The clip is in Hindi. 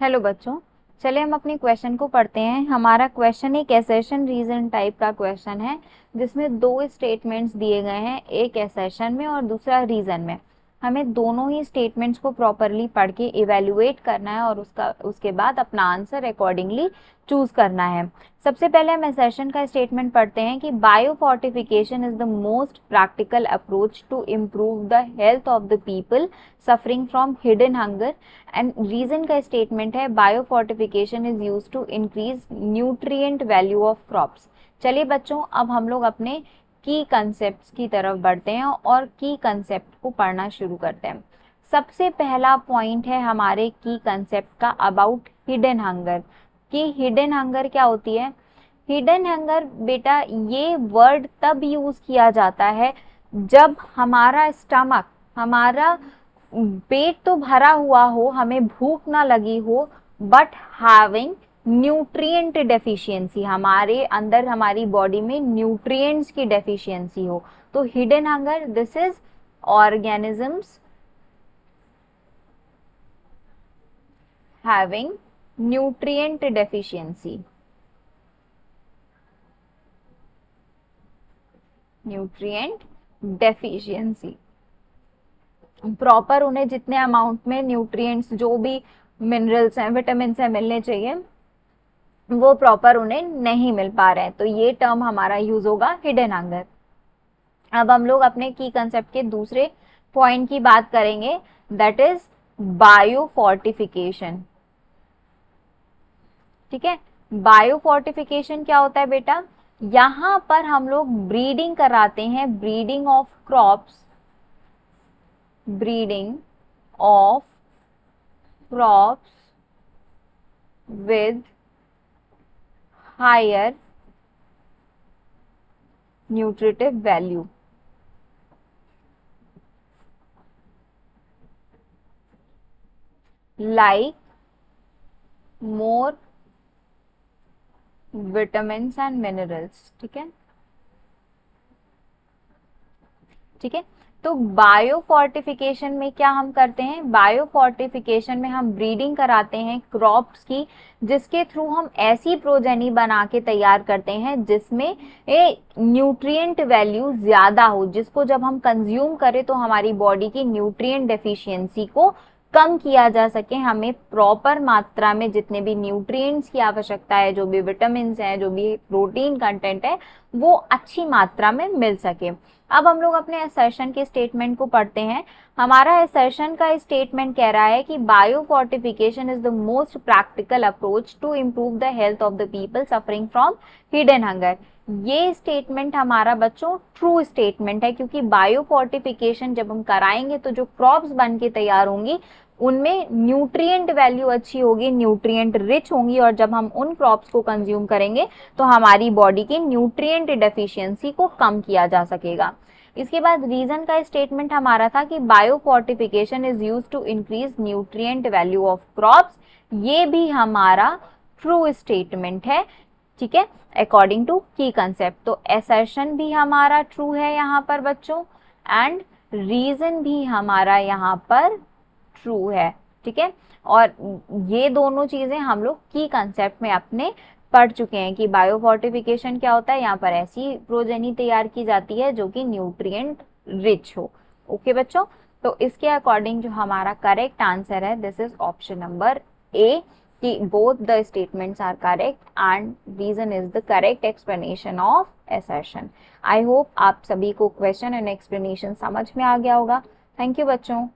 हेलो बच्चों, चलिए हम अपने क्वेश्चन को पढ़ते हैं। हमारा क्वेश्चन एक एसेशन रीजन टाइप का क्वेश्चन है जिसमें दो स्टेटमेंट्स दिए गए हैं, एक एसेशन में और दूसरा रीजन में। हमें दोनों ही स्टेटमेंट्स को प्रॉपरली पढ़ के इवेल्युएट करना है और उसके बाद अपना आंसर अकॉर्डिंगली चूज करना है। सबसे पहले हम एसेशन का स्टेटमेंट पढ़ते हैं कि biofortification is the most practical approach to improve the health of the people suffering from hidden hunger. And reason का स्टेटमेंट है biofortification is used to increase nutrient value of crops. चलिए बच्चों, अब हम लोग अपने की कंसेप्ट की तरफ बढ़ते हैं और की कंसेप्ट को पढ़ना शुरू करते हैं। सबसे पहला पॉइंट है हमारे की कंसेप्ट का अबाउट हिडन हंगर। कि हिडन हंगर क्या होती है? हिडन हंगर बेटा ये वर्ड तब यूज किया जाता है जब हमारा स्टमक, हमारा पेट तो भरा हुआ हो, हमें भूख ना लगी हो, बट हैविंग न्यूट्रिएंट डेफिशिएंसी, हमारे अंदर हमारी बॉडी में न्यूट्रिएंट्स की डेफिशिएंसी हो। तो hidden hunger this is organisms having nutrient deficiency, nutrient deficiency. Proper उन्हें जितने अमाउंट में न्यूट्रिएंट्स, जो भी मिनरल्स हैं, विटामिन हैं मिलने चाहिए, वो प्रॉपर उन्हें नहीं मिल पा रहे हैं, तो ये टर्म हमारा यूज होगा हिडन हंगर। अब हम लोग अपने की कंसेप्ट के दूसरे पॉइंट की बात करेंगे, दैट इज बायोफोर्टिफिकेशन। ठीक है, बायोफोर्टिफिकेशन क्या होता है बेटा? यहां पर हम लोग ब्रीडिंग कराते हैं, breeding of crops, breeding of crops with higher nutritive value, like more vitamins and minerals। ठीक है, ठीक है। तो बायोफोर्टिफिकेशन में क्या हम करते हैं? बायोफोर्टिफिकेशन में हम ब्रीडिंग कराते हैं क्रॉप्स की, जिसके थ्रू हम ऐसी प्रोजेनी बना के तैयार करते हैं जिसमें न्यूट्रिएंट वैल्यू ज्यादा हो, जिसको जब हम कंज्यूम करें तो हमारी बॉडी की न्यूट्रिएंट डेफिशिएंसी को कम किया जा सके, हमें प्रॉपर मात्रा में जितने भी न्यूट्रिएंट्स की आवश्यकता है, जो भी विटामिन है, जो भी प्रोटीन कंटेंट है, वो अच्छी मात्रा में मिल सके। अब हम लोग अपने असर्शन के स्टेटमेंट को पढ़ते हैं। हमारा असर्शन का स्टेटमेंट कह रहा है कि biofortification is the most practical approach to improve the health of the people suffering from hidden hunger. ये स्टेटमेंट हमारा बच्चों ट्रू स्टेटमेंट है, क्योंकि बायोफोर्टिफिकेशन जब हम कराएंगे तो जो क्रॉप्स बन के तैयार होंगी उनमें न्यूट्रिएंट वैल्यू अच्छी होगी, न्यूट्रिएंट रिच होंगी, और जब हम उन क्रॉप्स को कंज्यूम करेंगे तो हमारी बॉडी की न्यूट्रिएंट डेफिशिएंसी को कम किया जा सकेगा। इसके बाद रीजन का स्टेटमेंट हमारा था कि biofortification is used to increase nutrient value of crops. ये भी हमारा ट्रू स्टेटमेंट है, ठीक है, अकॉर्डिंग टू की कंसेप्ट। तो असर्शन भी हमारा ट्रू है यहाँ पर बच्चों, एंड रीजन भी हमारा यहाँ पर ट्रू है, ठीक है। और ये दोनों चीजें हम लोग की कंसेप्ट में अपने पढ़ चुके हैं कि बायोफोर्टिफिकेशन क्या होता है। यहाँ पर ऐसी प्रोजेनी तैयार की जाती है जो कि न्यूट्रिएंट रिच हो। ओके बच्चों, तो इसके अकॉर्डिंग जो हमारा करेक्ट आंसर है this is option number A, कि both the statements are correct and reason is the correct explanation of assertion. I hope आप सभी को क्वेश्चन एंड एक्सप्लेनेशन समझ में आ गया होगा। थैंक यू बच्चों।